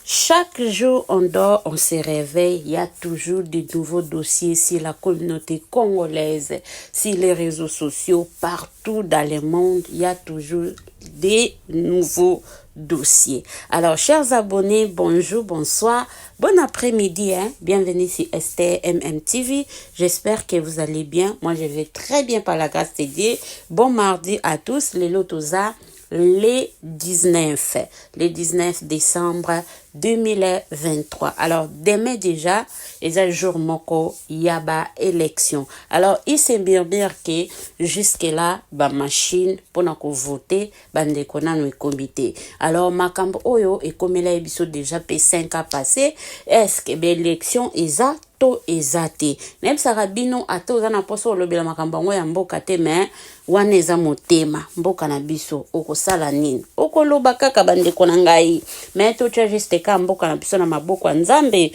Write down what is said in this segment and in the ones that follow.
Chaque jour, on dort, on se réveille, il y a toujours de nouveaux dossiers sur la communauté congolaise, sur les réseaux sociaux, partout dans le monde, il y a toujours des nouveaux dossiers. Alors, chers abonnés, bonjour, bonsoir, bon après-midi, bienvenue sur Esther MMTV. J'espère que vous allez bien. Moi, je vais très bien par la grâce de Dieu. Bon mardi à tous, les Lotosa. Le 19 décembre 2023. Alors, demain déjà, c'est un jour moko, yaba élection. Alors, il s'embire que jusque-là, ba machine, pour nous voter, bande kona nous comité. Alors, makambo oyo, et comme il a déjà fait 5 ans passé, est-ce que l'élection est ça? To ezate même sarabino ata oza na poso olobela makambo yango ya mboka te me wana eza motema mboka na biso okosala nini okoloba kaka bandeko na ngai me totia juste ka mboka na biso na maboko ya nzambe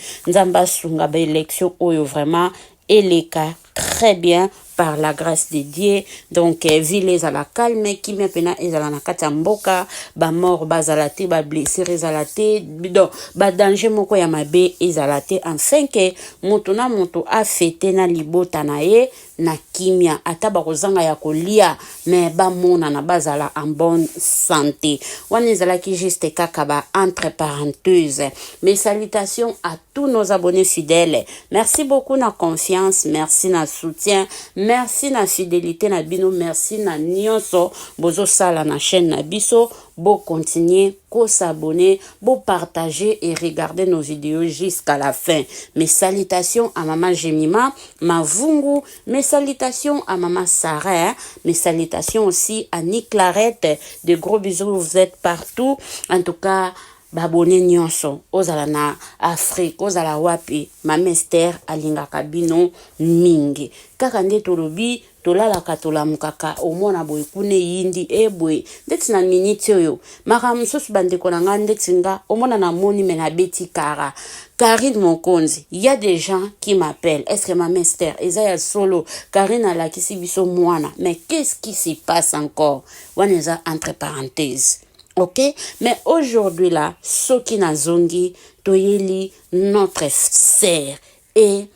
asunga ba élection oyo vraiment eleka très bien par la grâce de Dieu. Donc ville ezala calme kimia pena ezala na kati ya mboka ba mort bazala te ba blessé ezala te donc ba danger moko ya mabe ezala te enfin que moto na moto a fêté na libota na ye na kimia ata ba kozanga ya kolia mais ba mona na bazala en bonne santé. Wana ezala ki juste kaka ba entre parenthèses. Mes salutations à tous nos abonnés fidèles. Merci beaucoup na confiance, merci na soutien, merci na fidélité na bino, merci na nyonso bozo sala na chaîne na biso. Bon continuer, qu'on s'abonner, bon partager et regarder nos vidéos jusqu'à la fin. Mes salutations à maman Jemima, ma Vungu, mes salutations à maman Sarah, mes salutations aussi à Nick Clarette. De gros bisous, vous êtes partout. En tout cas, babone nyonso ozala na Afrique ozala wapi mama Esther alinga kabino mingi kaka nde tolobi tolalaka tolamukaka omona boye kune yindi ebwe ndeti na miniti oyo maka mosusu bandeko na nga ndeti nga omona na moni me na beti kara Karine Mokonzi, il y a des gens qui m'appellent. Est-ce que ma Esther, Isaiah Solo, Karine a la kisi biso moana. Mais qu'est-ce qui se passe encore? Waneza entre parenthèses. Ok, mais aujourd'hui là, Soki Nazongi, Toyeli, notre sœur et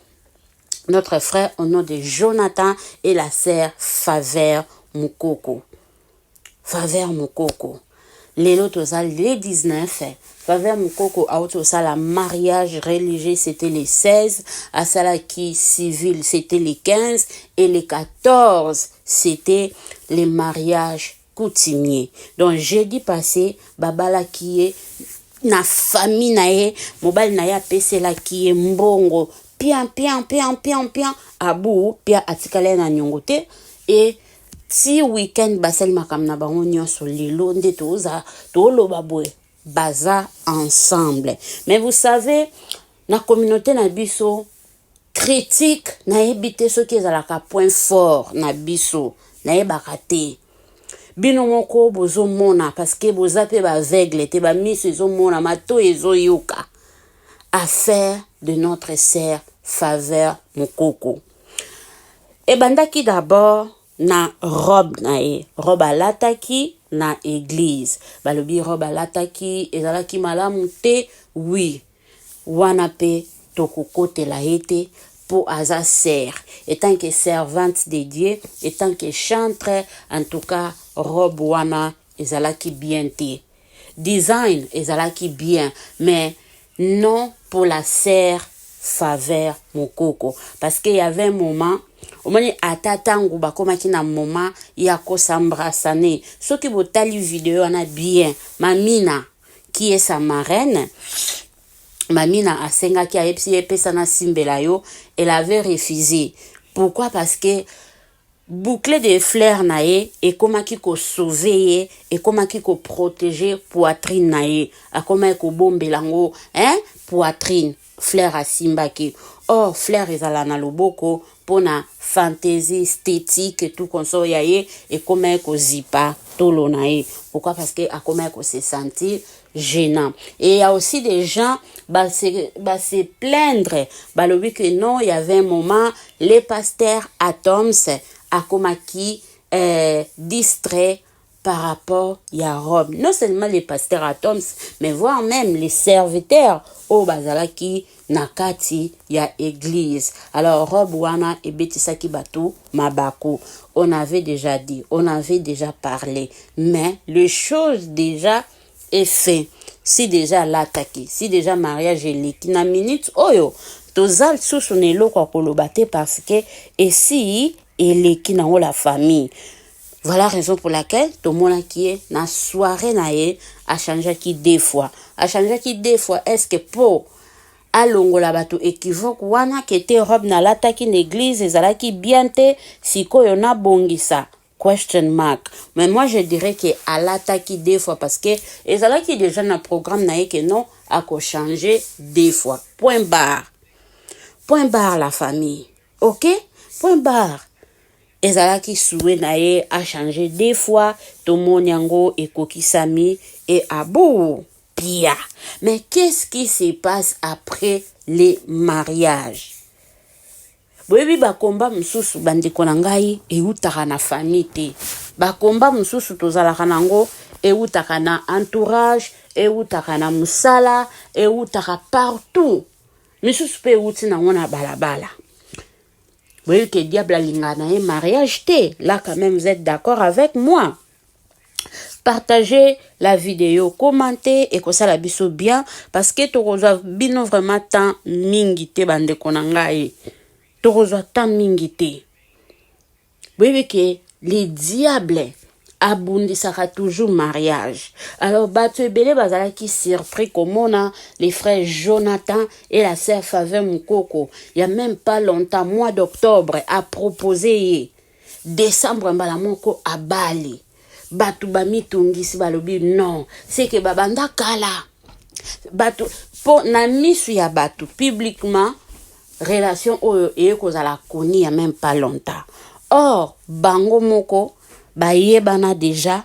notre frère au nom de Jonathan et la sœur Faveur Mukoko. Faveur Mukoko. Les les 19, Faveur Mukoko a autosal la mariage religieux, c'était les 16, à Salaki civil, c'était les 15, et les 14, c'était les mariages coutumier. Donc jeudi passé babala qui est na famille nae mobile nae apese la qui est mbongo pian abu pia atikale na nyongote et si weekend basel makam na bango nyonso lilo nde toza toloba boy baza ensemble. Mais vous savez na communauté na biso critique na ebité ce qui est à la point fort na biso na ebakate bino moko bozo mona parce que bozape ba aveugle te ba miso ezo mona mato ezo yoka affaire de notre sœur Faveur Mukoko. Et bandaki d'abord na robe na e robe alataki na église balobi robe alataki ezalaki malamu te oui wana pe tokokote la ete pour aza sœur étant que servante de Dieu étant que chantre en tout cas robe wana ezalaki bien te design ezalaki bien mais non pour la sœur Faveur Mukoko parce qu'il y avait un moment omoni atatangu bakomaki na moment ya kosambrasane soki botali vidéo wana bien Mamina qui est sa marraine Mamina asengaki ayepsi epesa na simbela yo elle avait refusé. Pourquoi? Parce que boucler des fleurs nae et komaki ko sauver et komaki ko protéger poitrine nae akomaki ko bombelango poitrine fleur asimbaki or fleur ezala na loboko pona fantaisie esthétique et tout konso yaye et komaki ko zipa tolo nae. Pourquoi? Parce que akomaki ko se sentir gênant. Et il y a aussi des gens se plaindre balobi que non, il y avait un moment les pasteurs Atoms akomaki distrait par rapport à robe. Non seulement les pasteurs atoms, mais voire même les serviteurs au bazalaki nakati ya église. Alors robe wana et betisaki batu mabako. On avait déjà dit, on avait déjà parlé, mais les choses déjà est fait. Si déjà l'attaqué, si déjà mariage est liki na minute oyo tozal susu nelo kwa kolobate parce que et si eleki na la famille. Voilà la raison pour laquelle tout le monde qui est na soirée nae a changé qui deux fois. A changé qui deux fois est-ce que pour alongola bato équivoque wana qui était robe na l'attaque l'église ezalaki bien te sikoyo na bongisa. Question mark. Mais moi, je dirais que à l'attaque deux fois parce que et ça là qui déjà dans le programme naïe que non a qu'à changer deux fois. Point barre. Point barre la famille. OK? Point barre. Et ça là qui souhait naïe a changé deux fois. Tout mon yango et kokisami et abou. Pia. Mais qu'est-ce qui se passe après les mariages? Boyebi bakomba mususu bandeko na ngai eutaka na famille te. Bakomba mususu tozalaka nango eutaka na entourage, eutaka na musala, eutaka partout. Mususu pe euti nango na balabala. Boyebi que diable alinga na mariage te. Là quand même vous êtes d'accord avec moi. Partagez la vidéo, commentez et que ça la biso bien parce que tu reçois bino vraiment tant mingi te bandeko na ngai. Mingite. Oui, que les diables abondissera toujours mariage. Alors, batu belé bazala qui surpris comme on a les frères Jonathan et la sœur Faveur Mukoko. Il y a même pas longtemps, mois d'octobre, a proposé décembre mbalamoko à Bali. Batu bami tungisi balobi non. C'est que babanda kala. Batu pour na misu ya batu publiquement. Relation et cause à la koni a même pas longtemps. Or, bango moko, bana déjà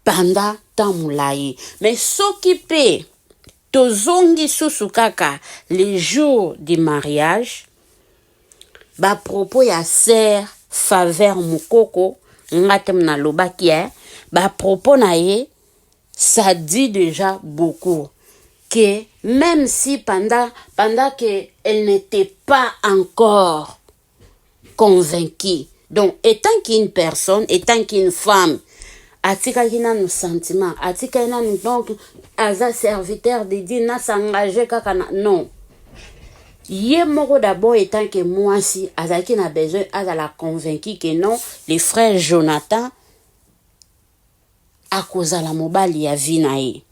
pendant temps moulaye. Mais s'occuper, tozongi susukaka les jours du mariage, propos ya sœur Faveur Mukoko, ngatem na lobakie, propos na ye, ça dit déjà beaucoup. Que même si pendant qu'elle n'était pas encore convaincue, donc étant qu'une personne, étant qu'une femme, atika kina nos sentiments, atika kina nous donc aza serviteur de Dieu na s'engager kaka non. Yé moko d'abord étant que moi si azaki na besoin azala convaincu que non, les frères Jonathan a causa la mobali ya vinae.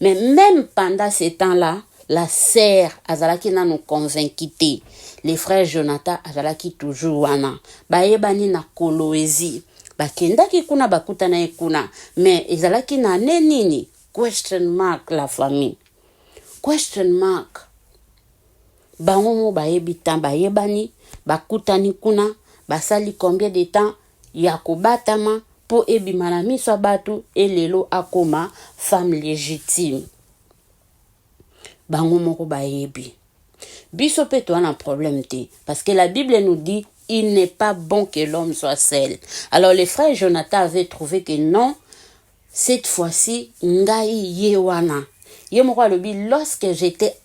Mais même pendant ce temps-là, la sœur azalaki na nous convainquité. Les frères Jonathan azalaki toujours wana. Baebani na koloezi. Bakendaki kuna bakuta na kuna. Mais ezalaki na nini? Question mark la famille. Question mark. Bangomo baebitan baebani. Bakutani kuna. Basali combien de temps? Yakobatama. Pour ebimana miso batu et lelo akoma femme légitime. Bango moko baebi. Biso pe to un problème te parce que la Bible nous dit il n'est pas bon que l'homme soit seul. Alors les frères Jonathan avaient trouvé que non, cette fois-ci ngai yewana. Ye moko lobi lorsque j'étais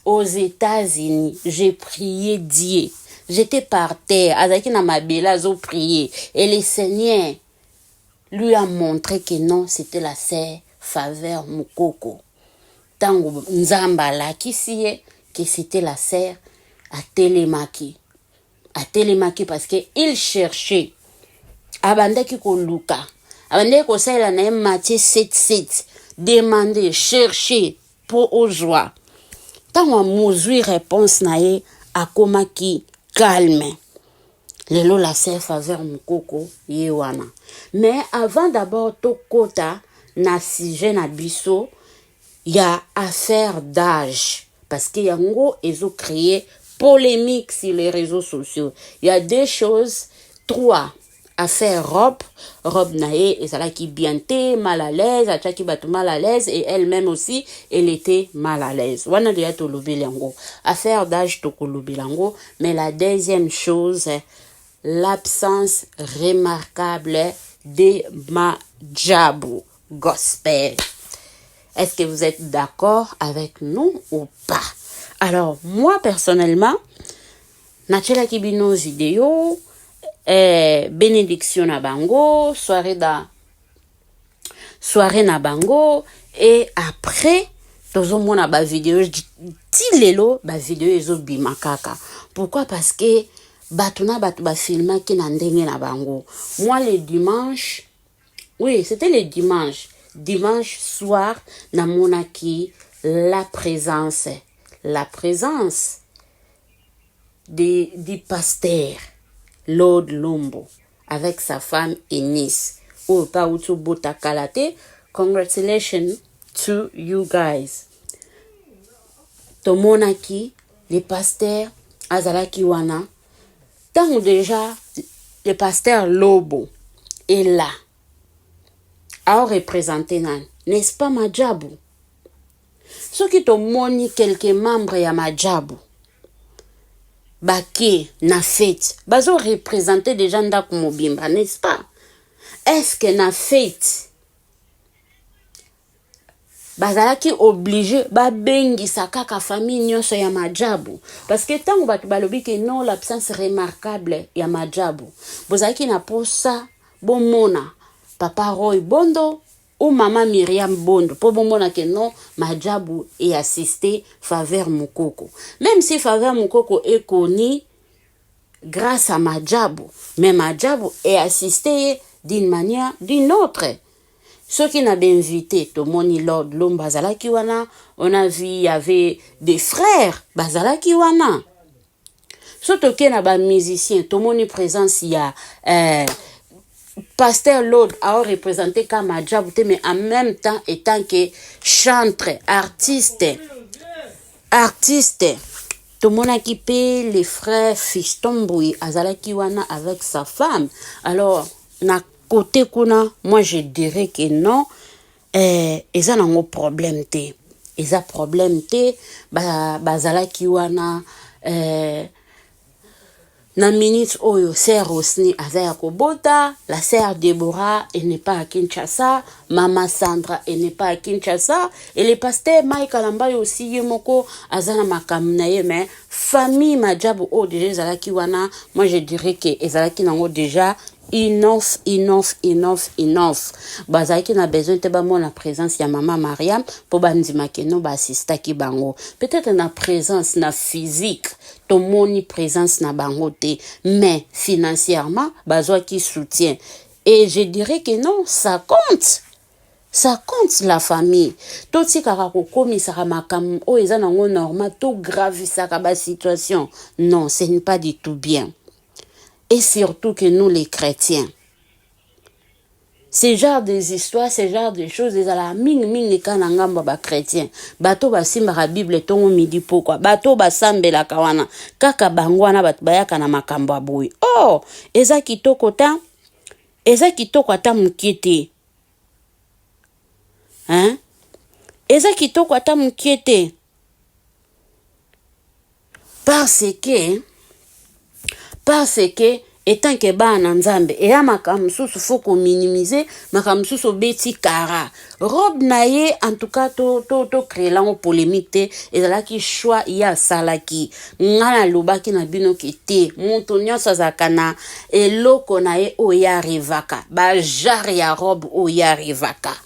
aux États-Unis, j'ai prié Dieu. J'étais par terre, azaki na mabela zo prier et le Seigneur lui a montré que non, c'était la sœur Faveur Mukoko. Tango Nzamba la kisie que c'était la sœur à Télémaki. À Télémaki parce que il cherchait abandaki ko luka. Abandaki ko sala na Matthieu 7:7 demander, chercher pour aux joie. Tango mozui réponse na ye akomaki calme. Lelo la sœur Faveur Mukoko yewana. Mais avant d'abord to kota na sujet na biso ya affaire d'âge parce que yango ezo créé polémique sur les réseaux sociaux. Il y a deux choses, trois affaire robe nae ezalaki bien te mal à l'aise, ataki batu mal à l'aise et elle-même aussi elle était mal à l'aise. Wana de to lobelango. Affaire d'âge to lobelango, mais la deuxième chose l'absence remarquable de Majabu Gospel. Est-ce que vous êtes d'accord avec nous ou pas? Alors, moi, personnellement, Nachela Kibino vidéo, bénédiction na bango, soirée na bango, et après, tozo mona ba vidéo, ti lelo, ba vidéo ezo bimakaka. Pourquoi? Parce que, batuna batu ba filma ki na ndenge na bango. Moi, le dimanche, oui, c'était le dimanche soir, na monaki, la présence du pasteur Lord Lombo avec sa femme Eunice. Oh, pa utu bota kalate. Congratulations to you guys. Tomonaki, le pasteur Azalaki wana. Tant déjà, le pasteur Lobo est là. A représenté nan. N'est-ce pas Majabu? Ce qui tomoni quelques membres ya Majabu. Baki na fête. Bazo représenter des gens d'Akumobimba, n'est-ce pas? Est-ce que na fête? Bazalaki obligé ba bengi sakaka famille nyonso ya Majabu parce que tango batu balobi que non l'absence remarquable ya Majabu bozalaki na posa bomona papa Roy Bondo ou maman Myriam Bondo po bomona que non Majabu est assisté Faveur Mukoko, même si Faveur Mukoko est connu grâce à Majabu, mais Majabu est assisté d'une manière d'une autre. Ceux qui n'avaient invité, Tomoni Lord Lombo Bazalaki wana, on a vu, il y avait des frères Bazalaki wana. Surtout qu'il y a des musiciens, Tomoni présence, il y a Pasteur Lord a représenté comme Majabu, mais en même temps étant que chanteur, artiste. Tomona qui paye les frères Fiston Boui Azalaki wana avec sa femme. Alors, na côté kuna, moi je dirais que non, ils ont un problème te. Ils ont problème te, bazalaki wana, na minute oyo, sœur Rosny Azaya Kobota, la sœur Deborah, elle n'est pas à Kinshasa, maman Sandra, elle n'est pas à Kinshasa, et le pasteur Mike Alamba aussi, yemoko, Azana Makamnaye, mais famille Majabu, oh, déjà, Zalaki wana, moi je dirais que Ezalaki nango déjà, enough. Bazaki na besoin te ba mon la présence ya maman Mariam pour bandima ke no ba assista ki bango. Peut-être na présence na physique, to moni présence na bango te, mais financièrement bazwa ki soutient. Et je dirais que non, ça compte. Ça compte la famille. Tout si kaka ko komisaka makam o eza nango normal to gravisaka ba situation. Non, ce n'est pas du tout bien. Et surtout que nous, les chrétiens, ce genre des histoires, ce genre de choses, ils ont la ming kanangamba ba chrétien. Bato ba simba la Bible tongo midi pourquoi? Bato ba sambe la kawana. Kaka bangwana bat bayaka na makambo aboui. Oh, eza kitoko ta mkiete. Hein? Eza kitoko ata mkiete. Parce que étant que bana nzambe et ya makamsusu faut qu'on minimiser makamsusu beti kara robe naye en tout cas to créer la polémique te ezalaki choix ya salaki ngana lobaki na bino kete moto nyonso azakana eloko naye oya rivaka ba jar ya robe oya rivaka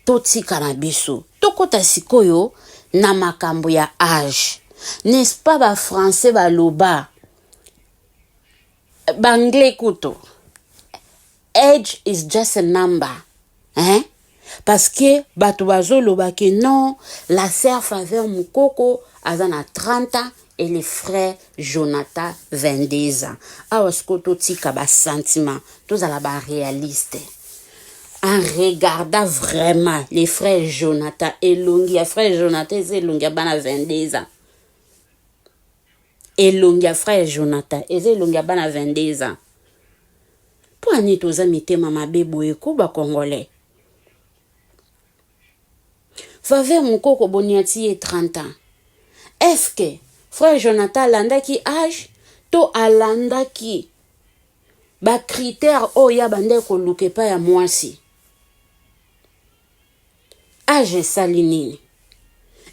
to tika na biso to kota sikoyo na makambo ya âge, n'est-ce pas? Ba français ba loba Banglais kuto. Age is just a number. Hein? Parce que bato bazo lobaki non, la sœur Faveur Mukoko azana 30 ans et le frère Jonathan 22 ans. Awa skoto tika ba sentiment, tous à la ba réaliste. En regardant vraiment les frères Jonathan et Lungia, frère Jonathan et Lungia bana 22 ans. Et Lungia frère Jonathan et Lungia bana 22 ans. Pour ani toza mitema mabebo eko ba congolais. Faveur Mukoko boniati et 30 ans. Est-ce que frère Jonathan landa ki âge to alanda ki ba critère oya bande ko luke pa ya mwasi. Âge sali nini?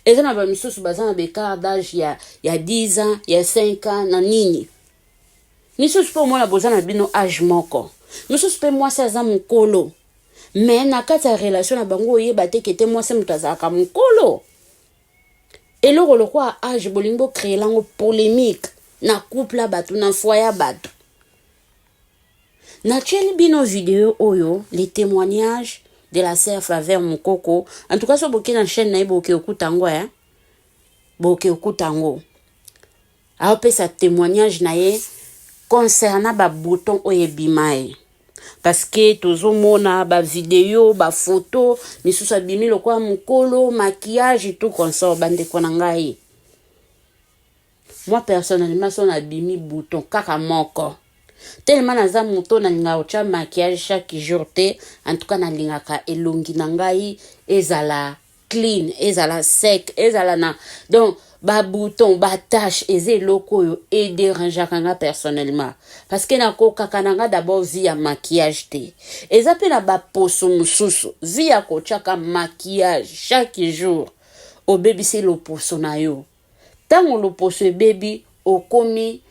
Eza na ba misusu baza na bekar d'âge ya 10 ans, ya 5 ans na nini. Misusu po mona boza na bino âge moko. Misusu pe mwasi aza mukolo. Mais na kati ya relation na bango oyeba te kete mwasi mutu azalaka mukolo. Eloko lokwa âge bolingo créer lango polémique na couple bato na foyer bato. Na tieli bino vidéo oyo les témoignages de la sœur Faveur Mukoko. En tout cas so boke na chaîne na ye boke okutango ya. Boke okutango. Aope sa témoignage na ye concernant ba bouton oye bimae. Parce que tozo mona ba vidéo, ba photo, misusu abimi lokwa mukolo, maquillage et tout comme ça bande konangai. Moi personnellement son abimi bouton kaka moko. Tellement naza muto na linga ocha maquillage chaque jour te, en tout cas na linga ka elongi nangai ezala clean, ezala sec, ezala na donc ba bouton, ba tache, eze loko yo et dérange kanga personnellement. Parce que na ko kakananga d'abord via maquillage te. Eza pe na ba poso mususu via ko chaka maquillage chaque jour. O baby c'est le poso na yo. Tango le poso baby o komi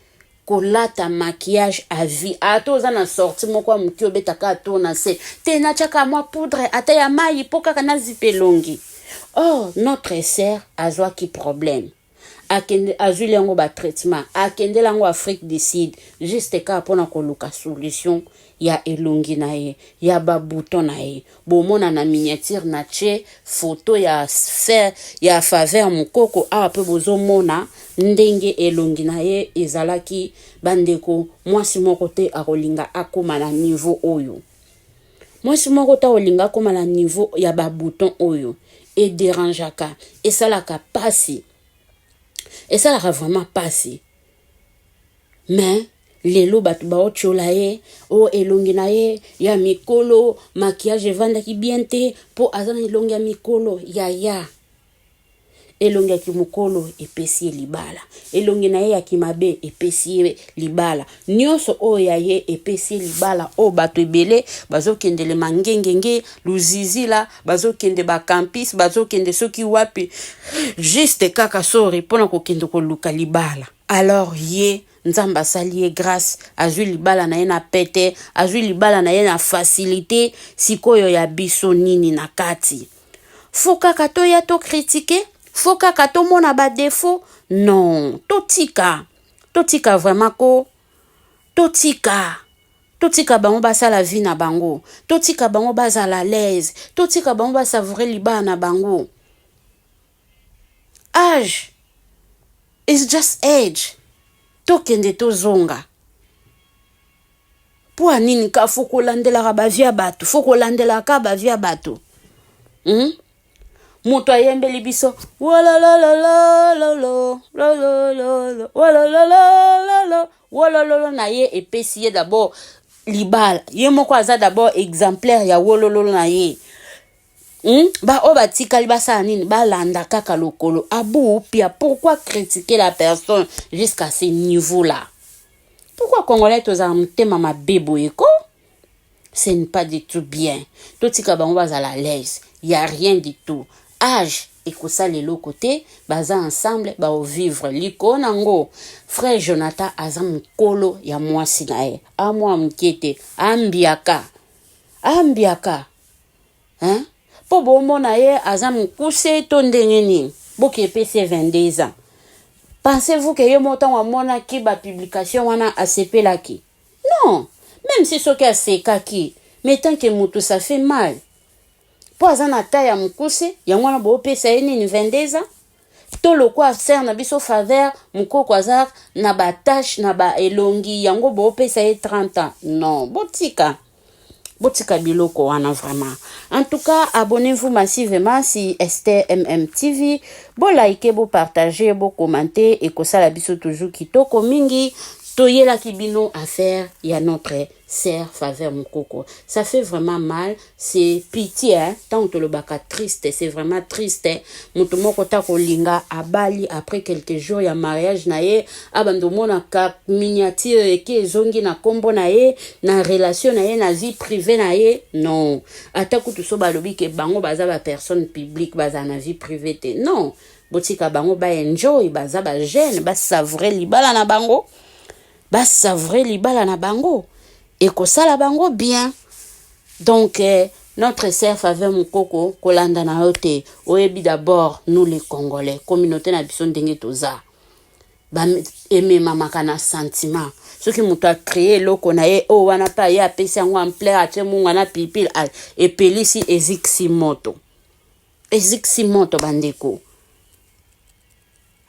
kolata maquillage à vie. Ato za na sorti moko muki obetaka to na se. Te na chaka mwa poudre ata ya mai poka kana zipelongi. Oh, notre sœur azwa ki problème. Akende azuli yango ba traitement. Akende lango Afrique du Sud. Juste ka pona koluka solution ya elongi na ye, ya ba bouton na ye. Bomona na miniature na che photo ya fer ya Faveur Mukoko a pe bozo mona ndenge elongi na ye ezalaki bandeko mwasi moko te akolinga akoma na niveau oyo. Mwasi moko ta olinga akoma na niveau ya ba bouton oyo et dérangeaka et ça la capacité. Et ça la vraiment passé. Mais lelo batu ba ochola ye o elongi na ye ya mikolo maquillage vanda ki bien te po azana elongi ya mikolo ya elongi ya kimukolo epesi libala elongi na ye ya kimabe epesi libala nyonso o ya ye epesi libala o batu ebele bazokende le mangengenge luzizila bazokende ba campus bazokende soki wapi juste kaka sori pona kokende koluka libala. Alors ye nzamba sali ye grâce azwi libala na ye na pete azwi libala na ye na facilité sikoyo ya biso nini na kati. Foka kato ya to critiquer, foka kato mona ba défaut. Non, totika vraiment ko totika bango basa la vie na bango, totika bango baza la l'aise, totika bango ba savourer libala na bango. Age is just age. Tokende tozonga. Po anini ka foko landela ba via bato, foko landela ka ba via bato. Moto ayembeli biso wala la la la la la la la la wala la la la wala la na ye epesi ye d'abord libala. Ye moko aza d'abord exemplaire ya wololo na ye. Ba o batika libasa nini ba landa kaka lokolo abu pia. Pourquoi critiquer la personne jusqu'à ce niveau là? Pourquoi congolais toza mtema mabebo eko? Ce n'est pas du tout bien. Totika bango baza la l'aise, y a rien du tout. Âge ekosa lelo côté baza ensemble ba o vivre liko nango. Frère Jonathan aza mukolo ya mwasi na ye amwa mkete ambiaka hein. Po bomo na ye aza mukuse to ndenge nini boke pese 22 ans. Pensez-vous que ye motan wa mona ki ba publication wana asepelaki? Non, même si soki asekaki, mais tant que mutu ça fait mal. Po aza na ta ya mukuse yango wana bo pesa ye nini 22 ans. To lokwa ser na biso Faveur Mukoko aza na ba tâche na ba elongi yango bo pesa ye 30 ans. Non, botika biloko wana vraiment. En tout cas, abonnez-vous massivement si Esther MMTV. Bo like, bo partager, bo commenter et que ça la biso toujours kitoko mingi. Toyela Kibino à faire, il y a notre sœur Faveur Mukoko. Ça fait vraiment mal, c'est pitié, hein. Tant que le baka triste, c'est vraiment triste, hein. Mutumoko tako linga à Bali après quelques jours, il y a mariage nae, abandomo na ka miniature eke zongi na kombo nae, na relation nae, na vie privée nae, non. Ataku tout so balobi ke bango baza ba personne publique, baza na vie privée te, non. Botika bango ba enjoy, baza ba jeune, ba savourer libala na bango. Ba savourer libala na bango et ko sala bango bien. Donc notre sœur Faveur Mukoko kolanda na yote oyebi d'abord nous les Congolais communauté na biso ndenge toza ba aimer mamaka na sentiment ce qui muta créer loko na ye o wana pa ya pesa ngo en plein ache munga na pipil et pelisi eziksi moto bandeko.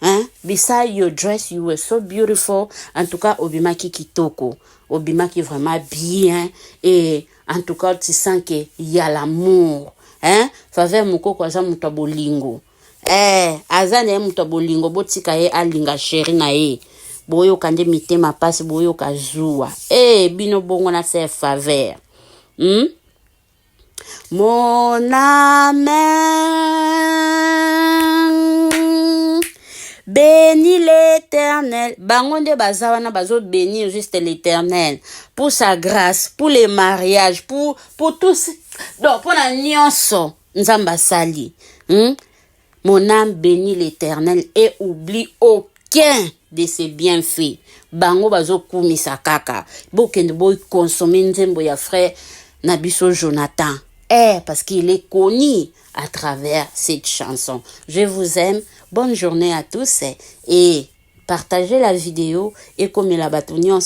Hein? Beside your dress, you were so beautiful. En tout cas, obimaki kitoko. Obimaki vraiment bien. Et en tout cas, tu sens qu'il y a l'amour. Hein? Faveur Mukoko aza mutabolingo. Azane mutabolingo. Botika ye alinga chéri na ye. Boyo kande mitema pasi boyo kazua. Bino bongo na se Faveur. Mon amen. Bénis l'Éternel. Bangonde bazawana bazo bénir juste l'Éternel pour sa grâce, pour les mariages, pour tous. Donc pour la nyonso nzamba sali. Mon âme bénit l'Éternel et oublie aucun de ses bienfaits. Bango bazo kumisa kaka. Bokende boy consommer nzembo ya frère Nabiso Jonathan. Parce qu'il est connu à travers cette chanson. Je vous aime. Bonne journée à tous et partagez la vidéo et comme la batunion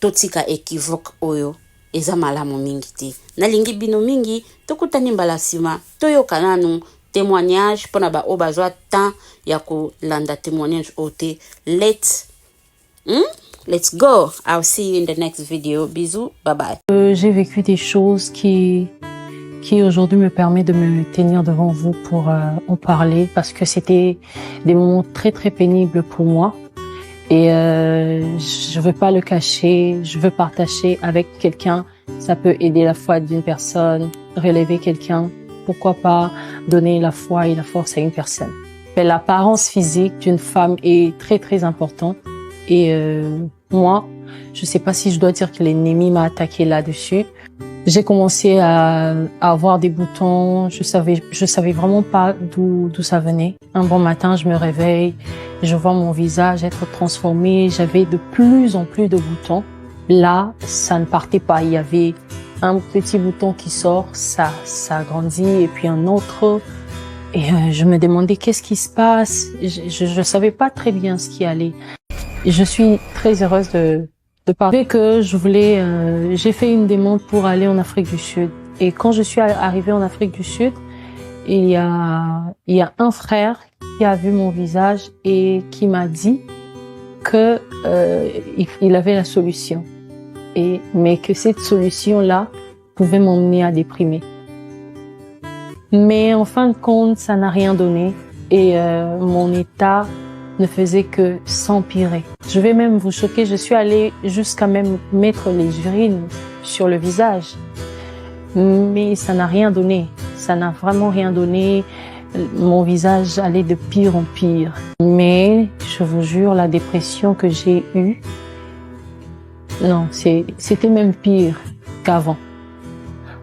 totika équivoque oyo eza malamu mingi te. Nalingi bino mingi tokutani mbala sima toyo kananu témoignage pona ba obazwa temps ya ko landa témoignage ote. Let's go. I'll see you in the next video. Bisous. Bye bye. J'ai vécu des choses qui aujourd'hui me permet de me tenir devant vous pour en parler parce que c'était des moments très très pénibles pour moi et je veux pas le cacher, je veux partager avec quelqu'un, ça peut aider la foi d'une personne, relever quelqu'un, pourquoi pas donner la foi et la force à une personne. Mais l'apparence physique d'une femme est très très importante et moi, je sais pas si je dois dire que l'ennemi m'a attaqué là-dessus. J'ai commencé à avoir des boutons. Je savais vraiment pas d'où ça venait. Un bon matin, je me réveille, je vois mon visage être transformé. J'avais de plus en plus de boutons. Là, ça ne partait pas. Il y avait un petit bouton qui sort, ça grandit et puis un autre. Et je me demandais qu'est-ce qui se passe. Je savais pas très bien ce qui allait. Et je suis très heureuse de parler que je voulais, j'ai fait une demande pour aller en Afrique du Sud. Et quand je suis arrivée en Afrique du Sud, il y a un frère qui a vu mon visage et qui m'a dit que il avait la solution. Mais que cette solution-là pouvait m'emmener à déprimer. Mais en fin de compte, ça n'a rien donné et mon état ne faisait que s'empirer. Je vais même vous choquer, je suis allée jusqu'à même mettre les urines sur le visage. Mais ça n'a rien donné. Ça n'a vraiment rien donné. Mon visage allait de pire en pire. Mais je vous jure, la dépression que j'ai eue, non, c'était même pire qu'avant.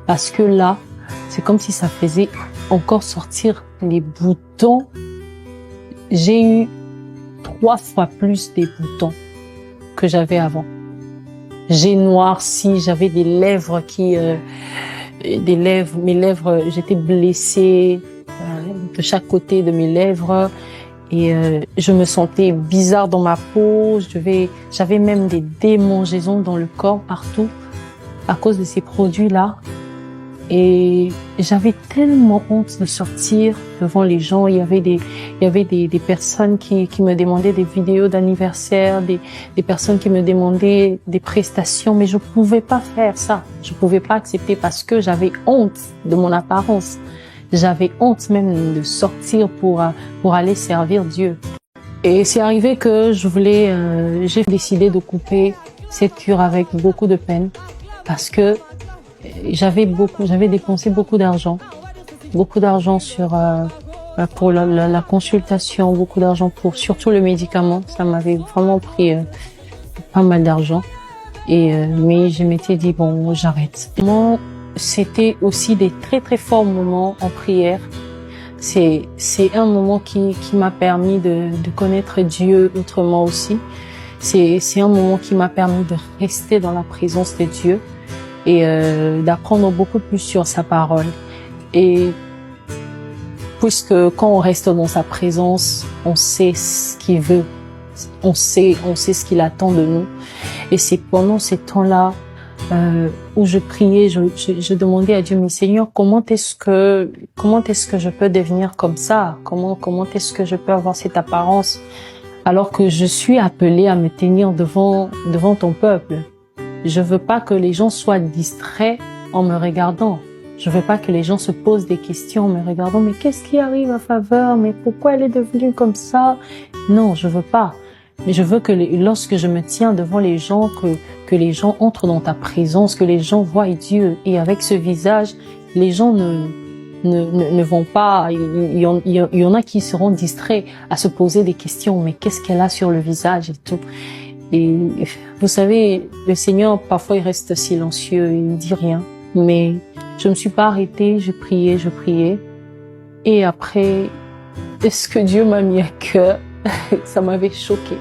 Parce que là, c'est comme si ça faisait encore sortir les boutons. J'ai eu 3 fois plus des boutons que j'avais avant. J'ai noirci, j'avais des lèvres mes lèvres, j'étais blessée de chaque côté de mes lèvres et je me sentais bizarre dans ma peau. J'avais même des démangeaisons dans le corps partout à cause de ces produits-là. Et j'avais tellement honte de sortir devant les gens. Il y avait des personnes qui me demandaient des vidéos d'anniversaire, des personnes qui me demandaient des prestations, mais je pouvais pas faire ça. Je pouvais pas accepter parce que j'avais honte de mon apparence. J'avais honte même de sortir pour aller servir Dieu. Et c'est arrivé que j'ai décidé de couper cette cure avec beaucoup de peine parce que j'avais dépensé beaucoup d'argent sur pour la consultation, beaucoup d'argent pour surtout le médicament. Ça m'avait vraiment pris pas mal d'argent. Mais je m'étais dit bon, j'arrête. C'était aussi des très très forts moments en prière. C'est un moment qui m'a permis de connaître Dieu autrement aussi. C'est un moment qui m'a permis de rester dans la présence de Dieu et d'apprendre beaucoup plus sur sa parole. Et puisque quand on reste dans sa présence, on sait ce qu'il veut, on sait ce qu'il attend de nous. Et c'est pendant ces temps-là où je priais, je demandais à Dieu, mais Seigneur, comment est-ce que je peux devenir comme ça? Comment est-ce que je peux avoir cette apparence alors que je suis appelée à me tenir devant ton peuple? Je veux pas que les gens soient distraits en me regardant. Je veux pas que les gens se posent des questions en me regardant, mais qu'est-ce qui arrive à Faveur? Mais pourquoi elle est devenue comme ça? Non, je veux pas. Mais je veux que lorsque je me tiens devant les gens, que les gens entrent dans ta présence, que les gens voient Dieu. Et avec ce visage, les gens ne vont pas, il y en a qui seront distraits à se poser des questions. Mais qu'est-ce qu'elle a sur le visage et tout? Et vous savez, le Seigneur, parfois, il reste silencieux, il ne dit rien. Mais je me suis pas arrêtée, je priais. Et après, est-ce que Dieu m'a mis à cœur? Ça m'avait choquée.